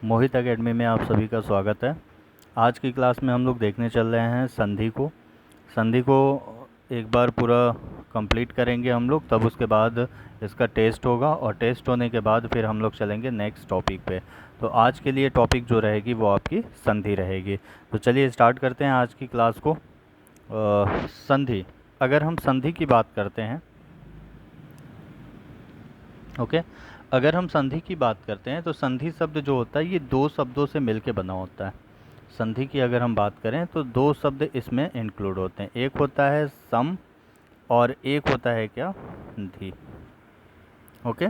मोहित academy में आप सभी का स्वागत है। आज की क्लास में हम लोग देखने चल रहे हैं संधि को एक बार पूरा कंप्लीट करेंगे हम लोग, तब उसके बाद इसका टेस्ट होगा और टेस्ट होने के बाद फिर हम लोग चलेंगे नेक्स्ट टॉपिक पे। तो आज के लिए टॉपिक जो रहेगी वो आपकी संधि रहेगी। तो चलिए स्टार्ट करते हैं आज की क्लास को। संधि, अगर हम संधि की बात करते हैं, ओके, अगर हम संधि की बात करते हैं तो संधि शब्द जो होता है ये दो शब्दों से मिलके बना होता है। संधि की अगर हम बात करें तो दो शब्द इसमें इंक्लूड होते हैं, एक होता है सम और एक होता है क्या, धी। ओके,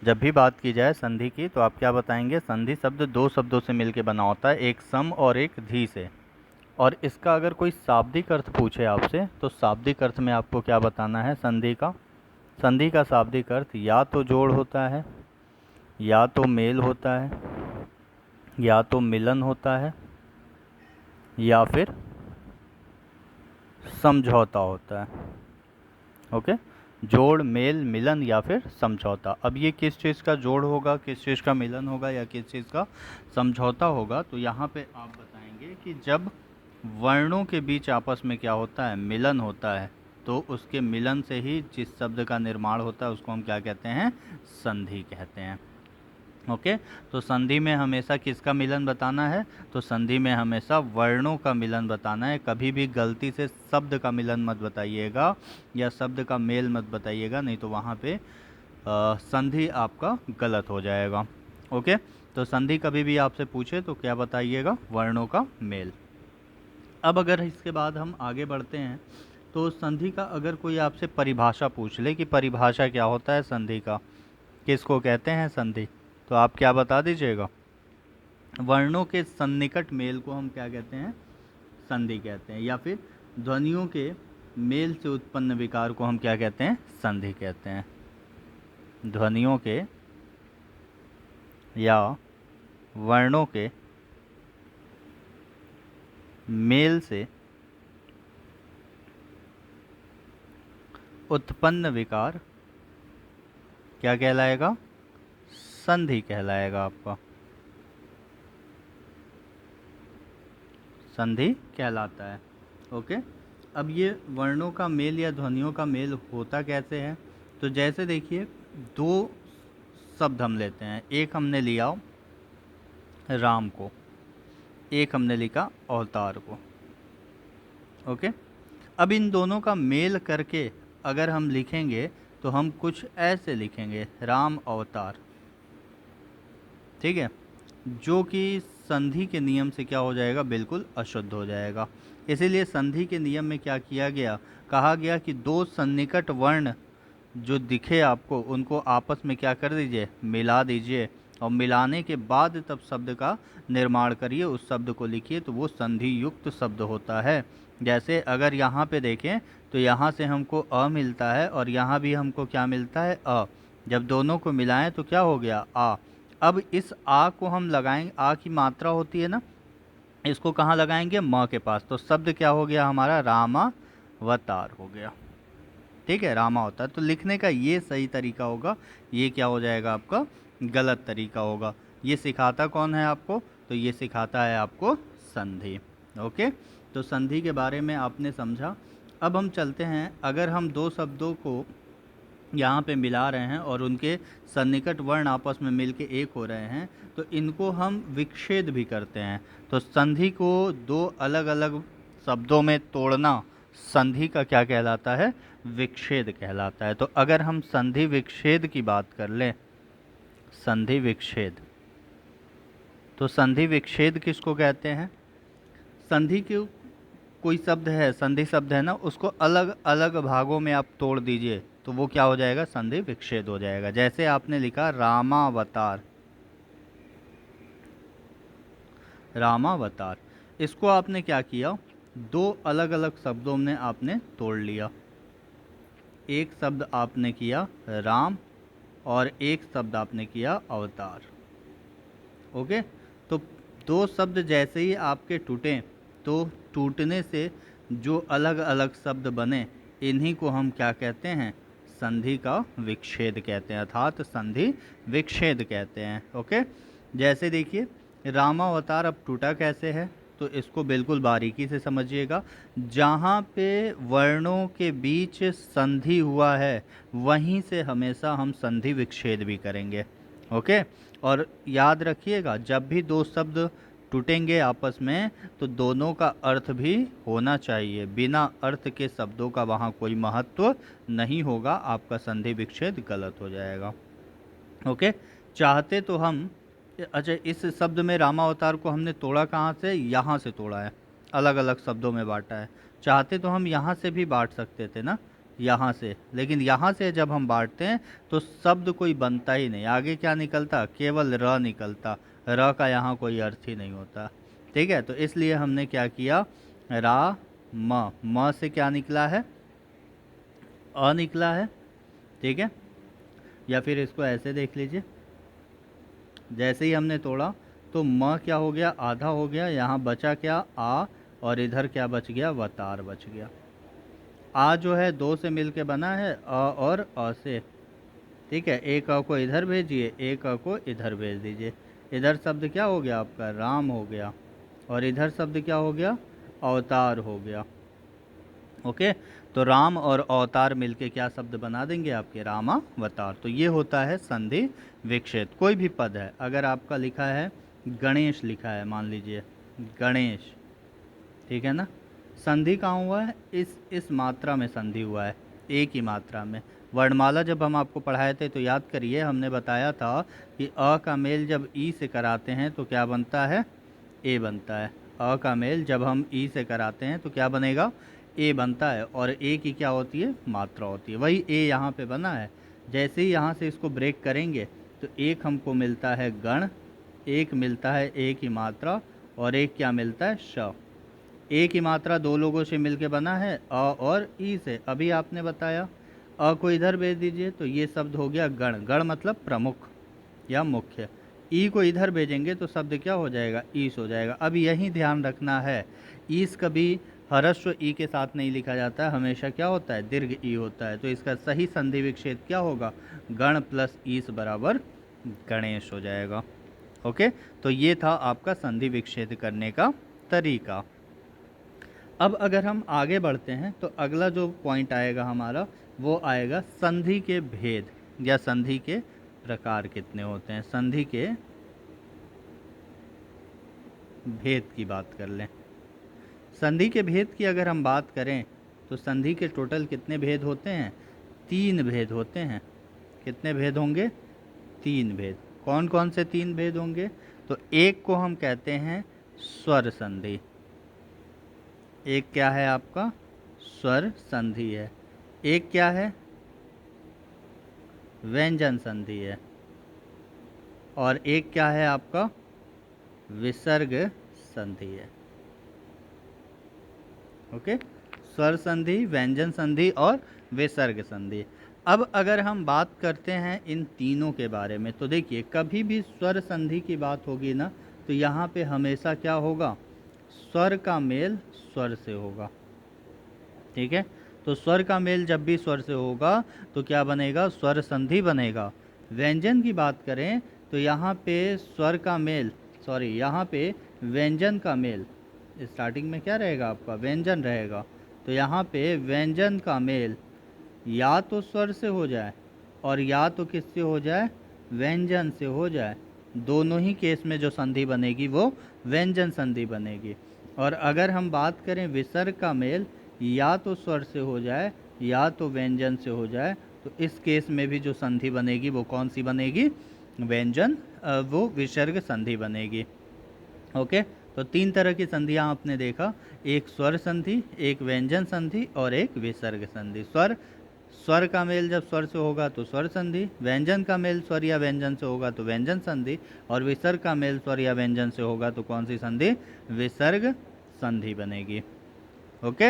जब भी बात की जाए संधि की तो आप क्या बताएंगे, संधि शब्द दो शब्दों से मिलके बना होता है, एक सम और एक धी से। और इसका अगर कोई शाब्दिक अर्थ पूछे आपसे तो शाब्दिक अर्थ में आपको क्या बताना है संधि का शाब्दिक अर्थ या तो जोड़ होता है, या तो मेल होता है, या तो मिलन होता है, या फिर समझौता होता है। ओके, जोड़, मेल, मिलन या फिर समझौता। अब ये किस चीज़ का जोड़ होगा, किस चीज़ का मिलन होगा या किस चीज़ का समझौता होगा, तो यहाँ पे आप बताएंगे कि जब वर्णों के बीच आपस में क्या होता है, मिलन होता है, तो उसके मिलन से ही जिस शब्द का निर्माण होता है उसको हम क्या कहते हैं, संधि कहते हैं। ओके, तो संधि में हमेशा किसका मिलन बताना है, तो संधि में हमेशा वर्णों का मिलन बताना है। कभी भी गलती से शब्द का मिलन मत बताइएगा या शब्द का मेल मत बताइएगा, नहीं तो वहाँ पे संधि आपका गलत हो जाएगा। ओके, तो संधि कभी भी आपसे पूछे तो क्या बताइएगा, वर्णों का मेल। अब अगर इसके बाद हम आगे बढ़ते हैं तो संधि का अगर कोई आपसे परिभाषा पूछ ले कि परिभाषा क्या होता है संधि का, किसको कहते हैं संधि, तो आप क्या बता दीजिएगा, वर्णों के सन्निकट मेल को हम क्या कहते हैं, संधि कहते हैं। या फिर ध्वनियों के मेल से उत्पन्न विकार को हम क्या कहते हैं, संधि कहते हैं। ध्वनियों के या वर्णों के मेल से उत्पन्न विकार क्या कहलाएगा, संधि कहलाएगा। आपका संधि कहलाता है। ओके, अब ये वर्णों का मेल या ध्वनियों का मेल होता कैसे है, तो जैसे देखिए दो शब्द हम लेते हैं, एक हमने लिया राम को, एक हमने लिखा अवतार को। ओके, अब इन दोनों का मेल करके अगर हम लिखेंगे तो हम कुछ ऐसे लिखेंगे, राम अवतार, ठीक है, जो कि संधि के नियम से क्या हो जाएगा, बिल्कुल अशुद्ध हो जाएगा। इसीलिए संधि के नियम में क्या किया गया, कहा गया कि दो सन्निकट वर्ण जो दिखे आपको उनको आपस में क्या कर दीजिए, मिला दीजिए, और मिलाने के बाद तब शब्द का निर्माण करिए, उस शब्द को लिखिए, तो वो संधि युक्त शब्द होता है। जैसे अगर यहाँ पे देखें तो यहाँ से हमको अ मिलता है और यहाँ भी हमको क्या मिलता है, अ। जब दोनों को मिलाएं तो क्या हो गया, आ। अब इस आ को हम लगाएंगे, आ की मात्रा होती है ना, इसको कहाँ लगाएंगे, म के पास, तो शब्द क्या हो गया हमारा, रामावतार हो गया। ठीक है, रामावतार। तो लिखने का ये सही तरीका होगा, ये क्या हो जाएगा आपका, गलत तरीका होगा। ये सिखाता कौन है आपको, तो ये सिखाता है आपको संधि। ओके, तो संधि के बारे में आपने समझा। अब हम चलते हैं, अगर हम दो शब्दों को यहाँ पे मिला रहे हैं और उनके सन्निकट वर्ण आपस में मिलके एक हो रहे हैं तो इनको हम विच्छेद भी करते हैं। तो संधि को दो अलग अलग शब्दों में तोड़ना संधि का क्या कहलाता है, विच्छेद कहलाता है। तो अगर हम संधि विच्छेद की बात कर लें, संधि विच्छेद, तो संधि विच्छेद किसको कहते हैं, संधि के कोई शब्द है, संधि शब्द है ना, उसको अलग अलग भागों में आप तोड़ दीजिए तो वो क्या हो जाएगा, संधि विच्छेद हो जाएगा। जैसे आपने लिखा रामावतार, रामावतार, इसको आपने क्या किया, दो अलग अलग शब्दों में आपने तोड़ लिया। एक शब्द आपने किया राम और एक शब्द आपने किया अवतार। ओके, तो दो शब्द जैसे ही आपके टूटे तो टूटने से जो अलग अलग शब्द बने इन्हीं को हम क्या कहते हैं, संधि का विच्छेद कहते हैं, अर्थात संधि विच्छेद कहते हैं। ओके, जैसे देखिए रामावतार अब टूटा कैसे है, तो इसको बिल्कुल बारीकी से समझिएगा। जहाँ पे वर्णों के बीच संधि हुआ है वहीं से हमेशा हम संधि विच्छेद भी करेंगे। ओके, और याद रखिएगा जब भी दो शब्द टूटेंगे आपस में तो दोनों का अर्थ भी होना चाहिए। बिना अर्थ के शब्दों का वहाँ कोई महत्व नहीं होगा, आपका संधि विच्छेद गलत हो जाएगा। ओके, चाहते तो हम, अच्छा इस शब्द में रामावतार को हमने तोड़ा कहाँ से, यहाँ से तोड़ा है, अलग अलग शब्दों में बांटा है। चाहते तो हम यहाँ से भी बांट सकते थे ना, यहाँ से, लेकिन यहाँ से जब हम बांटते हैं तो शब्द कोई बनता ही नहीं, आगे क्या निकलता, केवल र निकलता, र का यहाँ कोई अर्थ ही नहीं होता। ठीक है, तो इसलिए हमने क्या किया, रा म से क्या निकला है, अ निकला है। ठीक है, या फिर इसको ऐसे देख लीजिए, जैसे ही हमने तोड़ा तो म क्या हो गया, आधा हो गया, यहाँ बचा क्या, आ, और इधर क्या बच गया, वतार बच गया। आ जो है दो से मिलके बना है, अ और अ से। ठीक है, एक अ को इधर भेजिए, एक अ को इधर भेज दीजिए। इधर शब्द क्या हो गया आपका, राम हो गया, और इधर शब्द क्या हो गया, अवतार हो गया। ओके, तो राम और अवतार मिलके क्या शब्द बना देंगे आपके, रामावतार। तो ये होता है संधि विच्छेद। कोई भी पद है, अगर आपका लिखा है गणेश, लिखा है मान लीजिए गणेश, ठीक है ना, संधि कहाँ हुआ है, इस मात्रा में संधि हुआ है, एक ही मात्रा में। वर्णमाला जब हम आपको पढ़ाए थे तो याद करिए, हमने बताया था कि अ का मेल जब ई से कराते हैं तो क्या बनता है, ए बनता है। अ का मेल जब हम ई से कराते हैं तो क्या बनेगा, ए बनता है, और ए की क्या होती है, मात्रा होती है। वही ए यहाँ पे बना है। जैसे ही यहाँ से इसको ब्रेक करेंगे तो एक हमको मिलता है गण, एक मिलता है ए की मात्रा, और एक क्या मिलता है, श। ए की मात्रा दो लोगों से मिलके बना है, अ और ई से। अभी आपने बताया, अ को इधर भेज दीजिए तो ये शब्द हो गया गण, गण मतलब प्रमुख या मुख्य। ई को इधर भेजेंगे तो शब्द क्या हो जाएगा, ईश हो जाएगा। अब यही ध्यान रखना है, ईश कभी ह्रस्व ई के साथ नहीं लिखा जाता है, हमेशा क्या होता है, दीर्घ ई होता है। तो इसका सही संधि विच्छेद क्या होगा, गण प्लस ईश बराबर गणेश हो जाएगा। ओके, तो ये था आपका संधि विच्छेद करने का तरीका। अब अगर हम आगे बढ़ते हैं तो अगला जो पॉइंट आएगा हमारा, वो आएगा संधि के भेद या संधि के प्रकार कितने होते हैं। संधि के भेद की बात कर लें। संधि के भेद की अगर हम बात करें तो संधि के टोटल कितने भेद होते हैं, 3 भेद होते हैं। कितने भेद होंगे, 3 भेद। कौन कौन से 3 भेद होंगे, तो एक को हम कहते हैं स्वर संधि। एक क्या है आपका, स्वर संधि है। एक क्या है, व्यंजन संधि है। और एक क्या है आपका, विसर्ग संधि है। ओके, स्वर संधि, व्यंजन संधि और विसर्ग संधि। अब अगर हम बात करते हैं इन तीनों के बारे में तो देखिए, कभी भी स्वर संधि की बात होगी ना तो यहाँ पे हमेशा क्या होगा, स्वर का मेल स्वर से होगा। ठीक है, तो स्वर का मेल जब भी स्वर से होगा तो क्या बनेगा, स्वर संधि बनेगा। व्यंजन की बात करें तो यहाँ पे स्वर का मेल, सॉरी यहाँ पे व्यंजन का मेल, स्टार्टिंग में क्या रहेगा आपका, व्यंजन रहेगा। तो यहाँ पे व्यंजन का मेल या तो स्वर से हो जाए और या तो किससे हो जाए, व्यंजन से हो जाए। दोनों ही केस में जो संधि बनेगी वो व्यंजन संधि बनेगी। और अगर हम बात करें विसर्ग का मेल, या तो स्वर से हो जाए या तो व्यंजन से हो जाए, तो इस केस में भी जो संधि बनेगी वो कौन सी बनेगी, व्यंजन, वो विसर्ग संधि बनेगी। ओके, तो 3 तरह की संधियाँ आपने देखा, एक स्वर संधि, एक व्यंजन संधि और एक विसर्ग संधि। स्वर का मेल जब स्वर से होगा तो स्वर संधि, व्यंजन का मेल स्वर या व्यंजन से होगा तो व्यंजन संधि, और विसर्ग का मेल स्वर या व्यंजन से होगा तो कौन सी संधि, विसर्ग संधि बनेगी। ओके,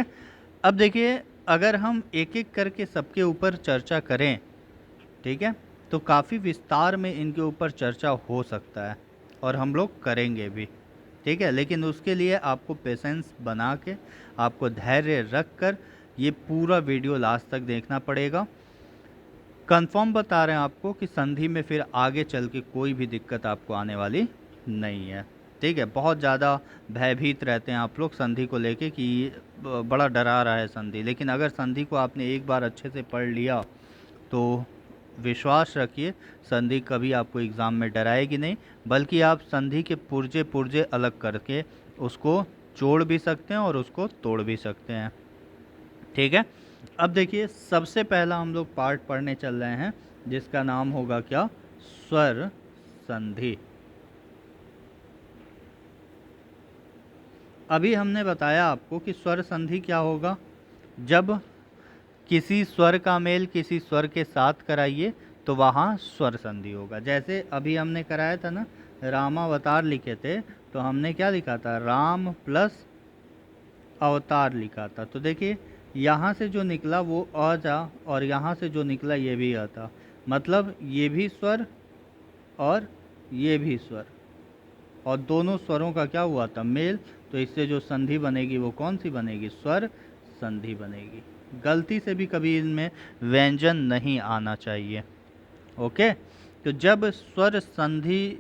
अब देखिए अगर हम एक एक करके सबके ऊपर चर्चा करें, ठीक है, तो काफ़ी विस्तार में इनके ऊपर चर्चा हो सकता है और हम लोग करेंगे भी। ठीक है, लेकिन उसके लिए आपको पेशेंस बना के, आपको धैर्य रख कर ये पूरा वीडियो लास्ट तक देखना पड़ेगा। कंफर्म बता रहे हैं आपको कि संधि में फिर आगे चल के कोई भी दिक्कत आपको आने वाली नहीं है। ठीक है, बहुत ज़्यादा भयभीत रहते हैं आप लोग संधि को लेके कि बड़ा डरा रहा है संधि, लेकिन अगर संधि को आपने एक बार अच्छे से पढ़ लिया तो विश्वास रखिए संधि कभी आपको एग्ज़ाम में डराएगी नहीं, बल्कि आप संधि के पुर्जे पुर्जे अलग करके उसको जोड़ भी सकते हैं और उसको तोड़ भी सकते हैं। ठीक है, अब देखिए सबसे पहला हम लोग पार्ट पढ़ने चल रहे हैं जिसका नाम होगा क्या, स्वर संधि। अभी हमने बताया आपको कि स्वर संधि क्या होगा, जब किसी स्वर का मेल किसी स्वर के साथ कराइए तो वहाँ स्वर संधि होगा। जैसे अभी हमने कराया था ना, रामावतार लिखे थे तो हमने क्या लिखा था, राम प्लस अवतार लिखा था। तो देखिए यहाँ से जो निकला वो अ था और यहाँ से जो निकला ये भी अ था, मतलब ये भी स्वर और ये भी स्वर, और दोनों स्वरों का क्या हुआ था, मेल। तो इससे जो संधि बनेगी वो कौन सी बनेगी, स्वर संधि बनेगी। गलती से भी कभी इनमें व्यंजन नहीं आना चाहिए। ओके, तो जब स्वर संधि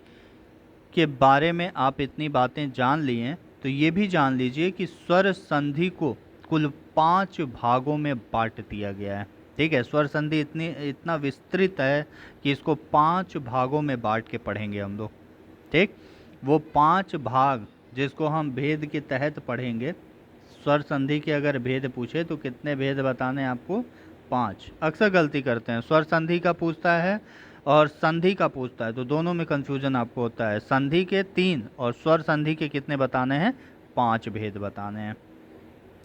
के बारे में आप इतनी बातें जान लिए तो ये भी जान लीजिए कि स्वर संधि को कुल 5 भागों में बांट दिया गया है। ठीक है, स्वर संधि इतना विस्तृत है कि इसको 5 भागों में बांट के पढ़ेंगे हम लोग। ठीक, वो 5 भाग जिसको हम भेद के तहत पढ़ेंगे। स्वर संधि के अगर भेद पूछे तो कितने भेद बताने हैं आपको, 5। अक्सर गलती करते हैं, स्वर संधि का पूछता है और संधि का पूछता है तो दोनों में कंफ्यूजन आपको होता है। संधि के 3 और स्वर संधि के कितने बताने हैं, 5 भेद बताने हैं।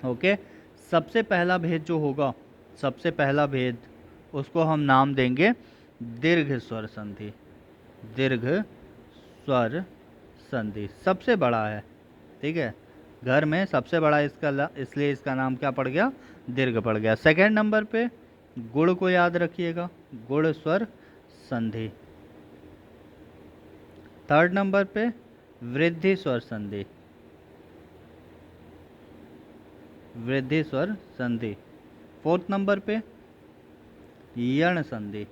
ओके, सबसे पहला भेद जो होगा, सबसे पहला भेद उसको हम नाम देंगे दीर्घ स्वर संधि। दीर्घ स्वर संधि सबसे बड़ा है। ठीक है, घर में सबसे बड़ा इसलिए इसका नाम क्या पड़ गया, दीर्घ पड़ गया। सेकंड नंबर पे गुण को याद रखिएगा, गुण स्वर संधि। थर्ड नंबर पे वृद्धि स्वर संधि, वृद्धि स्वर संधि। फोर्थ नंबर पे यण संधि,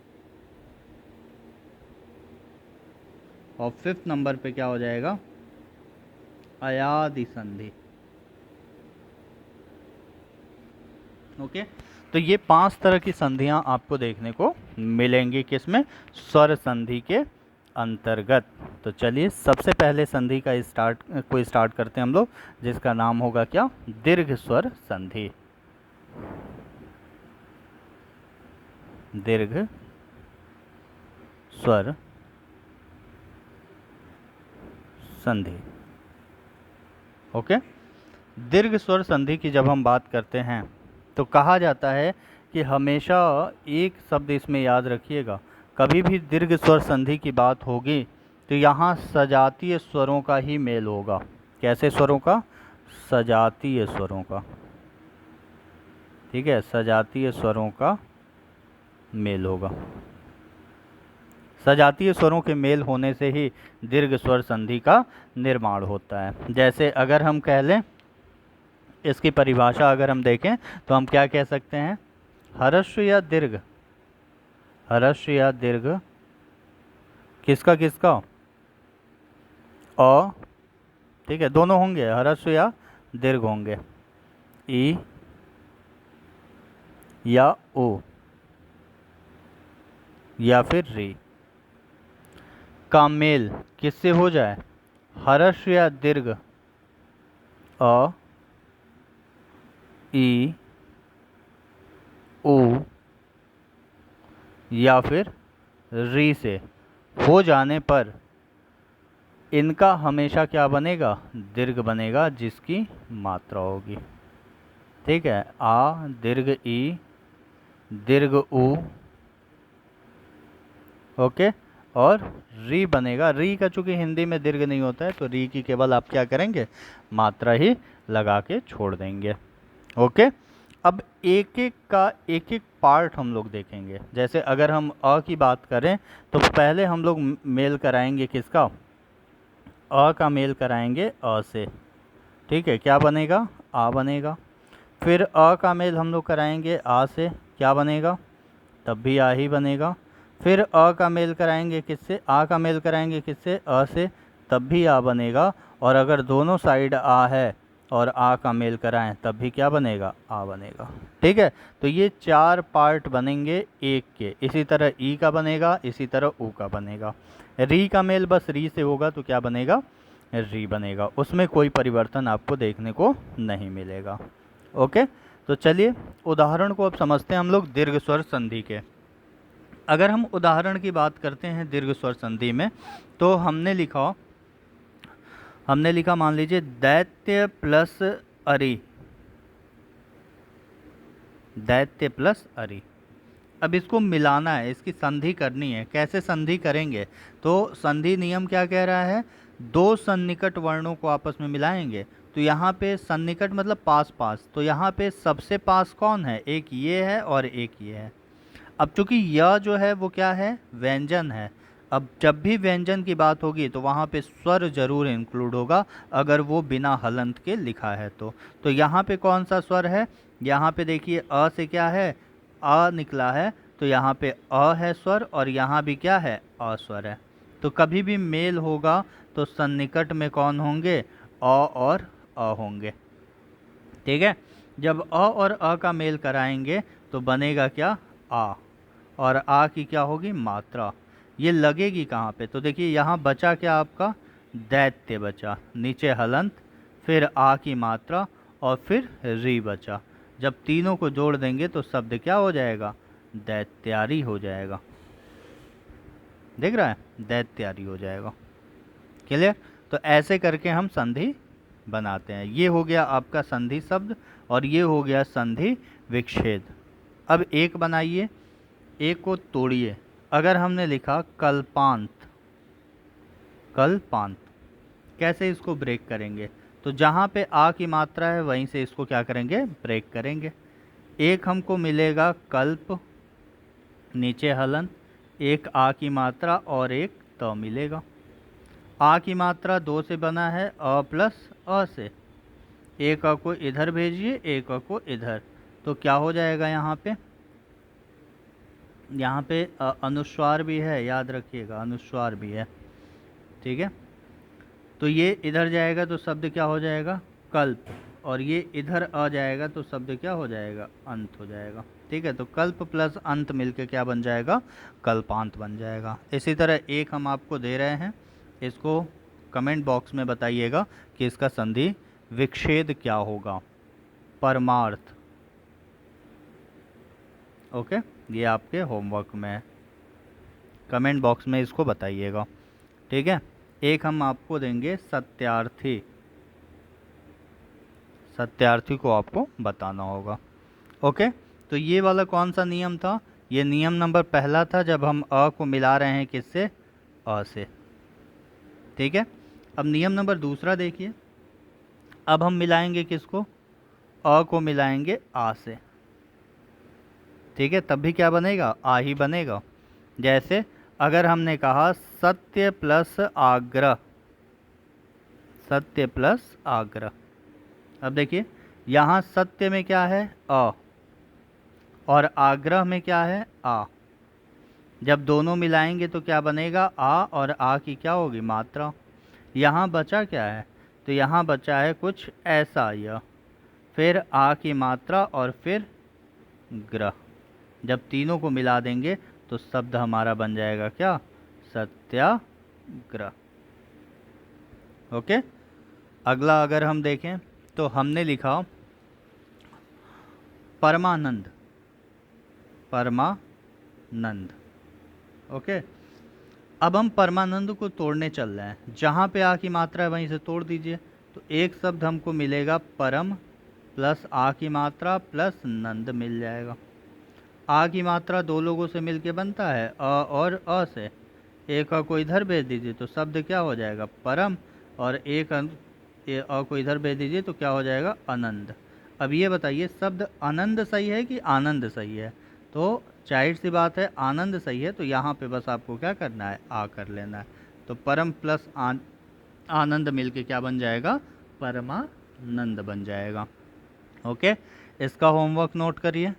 और फिफ्थ नंबर पे क्या हो जाएगा, अयादि संधि। ओके, तो ये 5 तरह की संधियां आपको देखने को मिलेंगी किसमें, स्वर संधि के अंतर्गत। तो चलिए सबसे पहले संधि का स्टार्ट करते हैं हम लोग, जिसका नाम होगा क्या, दीर्घ स्वर संधि। दीर्घ स्वर संधि। ओके, दीर्घ स्वर संधि की जब हम बात करते हैं तो कहा जाता है कि हमेशा एक शब्द इसमें याद रखिएगा, कभी भी दीर्घ स्वर संधि की बात होगी तो यहाँ सजातीय स्वरों का ही मेल होगा। कैसे स्वरों का, सजातीय स्वरों का। ठीक है, सजातीय स्वरों का मेल होगा। सजातीय स्वरों के मेल होने से ही दीर्घ स्वर संधि का निर्माण होता है। जैसे अगर हम कह लें, इसकी परिभाषा अगर हम देखें तो हम क्या कह सकते हैं, ह्रस्व या दीर्घ, ह्रस्व या दीर्घ किसका किसका, अ। ठीक है, दोनों होंगे, ह्रस्व या दीर्घ होंगे, ई या ओ या फिर री का मेल किससे हो जाए, ह्रस्व या दीर्घ अ, ई, ओ या फिर री से हो जाने पर इनका हमेशा क्या बनेगा, दीर्घ बनेगा, जिसकी मात्रा होगी। ठीक है, आ दीर्घ ई, दीर्घ उ, ओके, और री बनेगा। री का चूंकि हिंदी में दीर्घ नहीं होता है तो री की केवल आप क्या करेंगे, मात्रा ही लगा के छोड़ देंगे। ओके, अब एक एक पार्ट हम लोग देखेंगे। जैसे अगर हम अ की बात करें तो पहले हम लोग मेल कराएंगे किसका, अ का मेल कराएंगे अ से। ठीक है, क्या बनेगा, आ बनेगा। फिर अ का मेल हम लोग कराएंगे आ से, क्या बनेगा, तब भी आ ही बनेगा। फिर अ का मेल कराएंगे किससे, आ का मेल कराएंगे किससे, अ से, तब भी आ बनेगा, और अगर दोनों साइड आ है और आ का मेल कराएं तब भी क्या बनेगा, आ बनेगा। ठीक है, तो ये 4 पार्ट बनेंगे एक के। इसी तरह ई का बनेगा, इसी तरह ऊ का बनेगा। री का मेल बस री से होगा तो क्या बनेगा, री बनेगा, उसमें कोई परिवर्तन आपको देखने को नहीं मिलेगा। ओके, तो चलिए उदाहरण को अब समझते हैं हम लोग दीर्घ स्वर संधि के। अगर हम उदाहरण की बात करते हैं दीर्घ स्वर संधि में, तो हमने लिखा मान लीजिए दैत्य प्लस अरि, दैत्य प्लस अरि। अब इसको मिलाना है, इसकी संधि करनी है। कैसे संधि करेंगे, तो संधि नियम क्या कह रहा है, दो सन्निकट वर्णों को आपस में मिलाएंगे। तो यहाँ पे सन्निकट मतलब पास पास, तो यहाँ पे सबसे पास कौन है, एक ये है और एक ये है। अब चूंकि यह जो है वो क्या है, व्यंजन है। अब जब भी व्यंजन की बात होगी तो वहाँ पे स्वर जरूर इंक्लूड होगा, अगर वो बिना हलंत के लिखा है तो यहाँ पे कौन सा स्वर है, यहाँ पे देखिए अ से क्या है, अ निकला है, तो यहाँ पे अ है स्वर, और यहाँ भी क्या है, अ स्वर है। तो कभी भी मेल होगा तो सन्निकट में कौन होंगे, अ और अ होंगे। ठीक है, जब अ और अ का मेल कराएंगे तो बनेगा क्या, आ, और आ की क्या होगी, मात्रा। ये लगेगी कहाँ पे, तो देखिए यहाँ बचा क्या आपका, दैत्य बचा, नीचे हलंत, फिर आ की मात्रा, और फिर री बचा। जब तीनों को जोड़ देंगे तो शब्द क्या हो जाएगा, दैत्यारी हो जाएगा। देख रहा है, दैत्यारी हो जाएगा। क्लियर, तो ऐसे करके हम संधि बनाते हैं। ये हो गया आपका संधि शब्द, और ये हो गया संधि विच्छेद। अब एक बनाइए, एक को तोड़िए। अगर हमने लिखा कल्पांत, कल्पांत, कैसे इसको ब्रेक करेंगे, तो जहाँ पे आ की मात्रा है वहीं से इसको क्या करेंगे, ब्रेक करेंगे। एक हमको मिलेगा कल्प, नीचे हलन, एक आ की मात्रा और एक त मिलेगा। आ की मात्रा दो से बना है, अ प्लस अ से। एक अ को इधर भेजिए, एक अ को इधर, तो क्या हो जाएगा, यहाँ पे अनुस्वार भी है, याद रखिएगा अनुस्वार भी है। ठीक है, तो ये इधर जाएगा तो शब्द क्या हो जाएगा, कल्प, और ये इधर आ जाएगा तो शब्द क्या हो जाएगा, अंत हो जाएगा। ठीक है, तो कल्प प्लस अंत मिलके क्या बन जाएगा, कल्पांत बन जाएगा। इसी तरह एक हम आपको दे रहे हैं, इसको कमेंट बॉक्स में बताइएगा कि इसका संधि विच्छेद क्या होगा, परमार्थ। ओके, ये आपके होमवर्क में है, कमेंट बॉक्स में इसको बताइएगा। ठीक है, एक हम आपको देंगे सत्यार्थी, सत्यार्थी को आपको बताना होगा। ओके, तो ये वाला कौन सा नियम था, ये नियम नंबर पहला था, जब हम अ को मिला रहे हैं किससे, अ से। ठीक है, अब नियम नंबर दूसरा देखिए, अब हम मिलाएंगे किसको, अ को मिलाएंगे आ से। ठीक है, तब भी क्या बनेगा, आ ही बनेगा। जैसे अगर हमने कहा सत्य प्लस आग्रह, सत्य प्लस आग्रह, अब देखिए यहाँ सत्य में क्या है, अ, और आग्रह में क्या है, आ। जब दोनों मिलाएंगे तो क्या बनेगा, आ, और आ की क्या होगी, मात्रा। यहाँ बचा क्या है, तो यहाँ बचा है कुछ ऐसा, यह, फिर आ की मात्रा और फिर ग्रह। जब तीनों को मिला देंगे तो शब्द हमारा बन जाएगा क्या, सत्याग्रह। ओके, अगला अगर हम देखें तो हमने लिखा परमानंद, परमानंद। ओके, अब हम परमानंद को तोड़ने चल रहे हैं, जहाँ पे आ की मात्रा है वहीं से तोड़ दीजिए। तो एक शब्द हमको मिलेगा परम प्लस आ की मात्रा प्लस नंद मिल जाएगा। आ की मात्रा दो लोगों से मिलके बनता है, अ और अ से। एक अ को इधर भेज दीजिए तो शब्द क्या हो जाएगा, परम, और एक अ को इधर भेज दीजिए तो क्या हो जाएगा, आनंद। अब ये बताइए शब्द आनंद सही है कि आनंद सही है, तो जाहिर सी बात है आनंद सही है, तो यहाँ पे बस आपको क्या करना है, आ कर लेना है। तो परम प्लस आनंद मिलके क्या बन जाएगा, परमानंद बन जाएगा। ओके, इसका होमवर्क नोट करिए।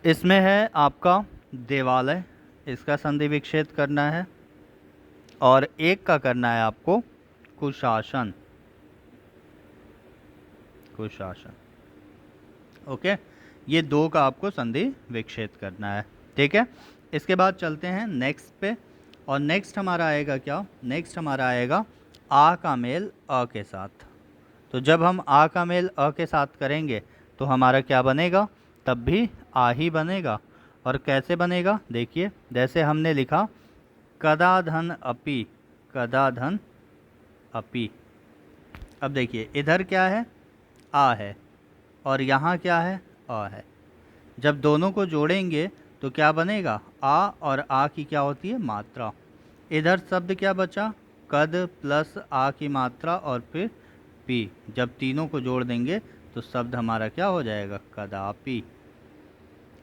इसमें है आपका देवालय, इसका संधि विच्छेद करना है। और एक का करना है आपको कुशासन। कुशासन, ओके। ये दो का आपको संधि विच्छेद करना है, ठीक है। इसके बाद चलते हैं नेक्स्ट पे, और नेक्स्ट हमारा आएगा क्या, नेक्स्ट हमारा आएगा आ का मेल अ के साथ। तो जब हम आ का मेल अ के साथ करेंगे तो हमारा क्या बनेगा, तब भी आ ही बनेगा। और कैसे बनेगा, देखिए जैसे हमने लिखा कदा धन अपि, कदा धन अपि। अब देखिए इधर क्या है, आ है, और यहाँ क्या है, अ है। जब दोनों को जोड़ेंगे तो क्या बनेगा, आ और आ की क्या होती है, मात्रा। इधर शब्द क्या बचा, कद प्लस आ की मात्रा और फिर पी। जब तीनों को जोड़ देंगे तो शब्द हमारा क्या हो जाएगा, कदापि।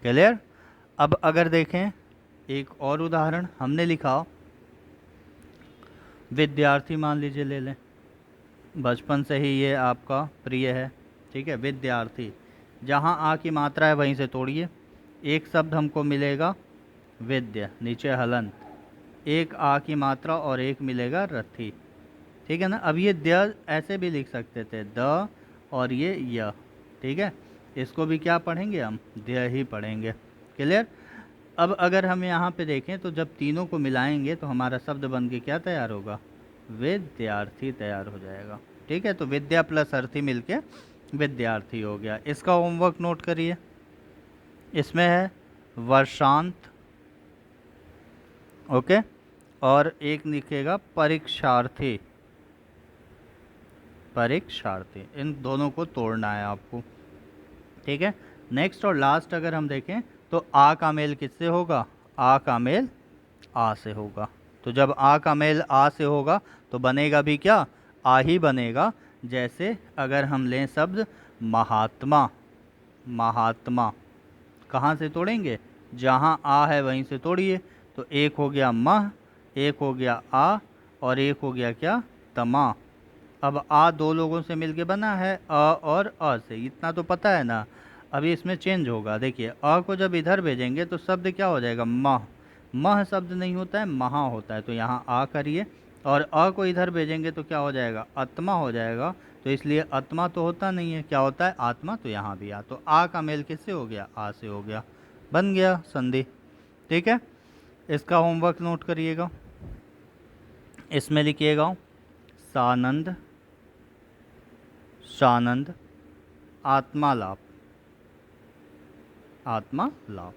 क्लियर। अब अगर देखें एक और उदाहरण हमने लिखा, विद्यार्थी मान लीजिए ले लें, बचपन से ही ये आपका प्रिय है, ठीक है। विद्यार्थी, जहाँ आ की मात्रा है वहीं से तोड़िए, एक शब्द हमको मिलेगा विद्य, नीचे हलंत, एक आ की मात्रा और एक मिलेगा रथी, ठीक है ना। अब ये द ऐसे भी लिख सकते थे, द और ये य, ठीक है। इसको भी क्या पढ़ेंगे हम, द ही पढ़ेंगे। क्लियर। अब अगर हम यहाँ पे देखें तो जब तीनों को मिलाएंगे तो हमारा शब्द बन के क्या तैयार होगा, विद्यार्थी तैयार हो जाएगा, ठीक है। तो विद्या प्लस अर्थी मिलके विद्यार्थी हो गया। इसका होमवर्क नोट करिए, इसमें है वर्षांत, ओके, और एक लिखेगा परीक्षार्थी, परीक्षार्थी। इन दोनों को तोड़ना है आपको, ठीक है। नेक्स्ट और लास्ट अगर हम देखें तो आ का मेल किससे होगा, आ का मेल आ से होगा। तो जब आ का मेल आ से होगा तो बनेगा भी क्या, आ ही बनेगा। जैसे अगर हम लें शब्द महात्मा, महात्मा, कहाँ से तोड़ेंगे, जहाँ आ है वहीं से तोड़िए। तो एक हो गया मह, एक हो गया आ, और एक हो गया क्या, तमा। अब आ दो लोगों से मिलके बना है, अ और अ से, इतना तो पता है ना। अभी इसमें चेंज होगा, देखिए अ को जब इधर भेजेंगे तो शब्द क्या हो जाएगा, मह। मह शब्द नहीं होता है, महा होता है, तो यहाँ आ करिए। और अ को इधर भेजेंगे तो क्या हो जाएगा, आत्मा हो जाएगा। तो इसलिए आत्मा तो होता नहीं है, क्या होता है, आत्मा। तो यहाँ भी आ, तो आ का मेल किससे हो गया, आ से हो गया, बन गया संधि, ठीक है। इसका होमवर्क नोट करिएगा, इसमें लिखिएगा सानंद, सानंद, आत्मा लाभ, आत्मा लाभ,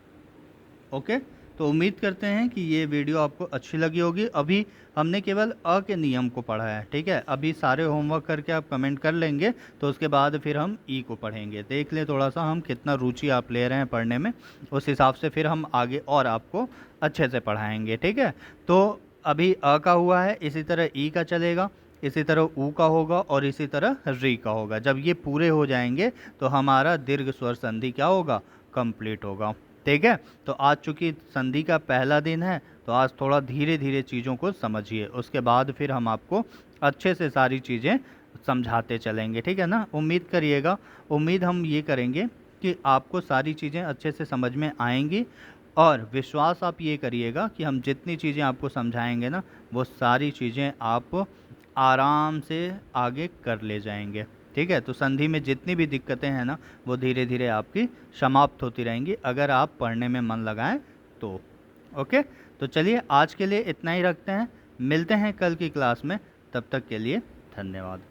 ओके। तो उम्मीद करते हैं कि ये वीडियो आपको अच्छी लगी होगी। अभी हमने केवल अ के नियम को पढ़ा है, ठीक है। अभी सारे होमवर्क करके आप कमेंट कर लेंगे तो उसके बाद फिर हम ई को पढ़ेंगे। देख लें थोड़ा सा हम कितना रुचि आप ले रहे हैं पढ़ने में, उस हिसाब से फिर हम आगे और आपको अच्छे से पढ़ाएंगे, ठीक है। तो अभी अ का हुआ है, इसी तरह ई का चलेगा, इसी तरह ऊ का होगा, और इसी तरह री का होगा। जब ये पूरे हो जाएंगे तो हमारा दीर्घ स्वर संधि क्या होगा, कंप्लीट होगा, ठीक है। तो आज चूंकि संधि का पहला दिन है तो आज थोड़ा धीरे धीरे चीज़ों को समझिए, उसके बाद फिर हम आपको अच्छे से सारी चीज़ें समझाते चलेंगे, ठीक है ना। उम्मीद करिएगा, उम्मीद हम ये करेंगे कि आपको सारी चीज़ें अच्छे से समझ में आएंगी, और विश्वास आप ये करिएगा कि हम जितनी चीज़ें आपको समझाएंगे ना, वो सारी चीज़ें आप आराम से आगे कर ले जाएंगे, ठीक है। तो संधि में जितनी भी दिक्कतें हैं ना, वो धीरे धीरे आपकी समाप्त होती रहेंगी अगर आप पढ़ने में मन लगाएं तो, ओके। तो चलिए आज के लिए इतना ही रखते हैं, मिलते हैं कल की क्लास में, तब तक के लिए धन्यवाद।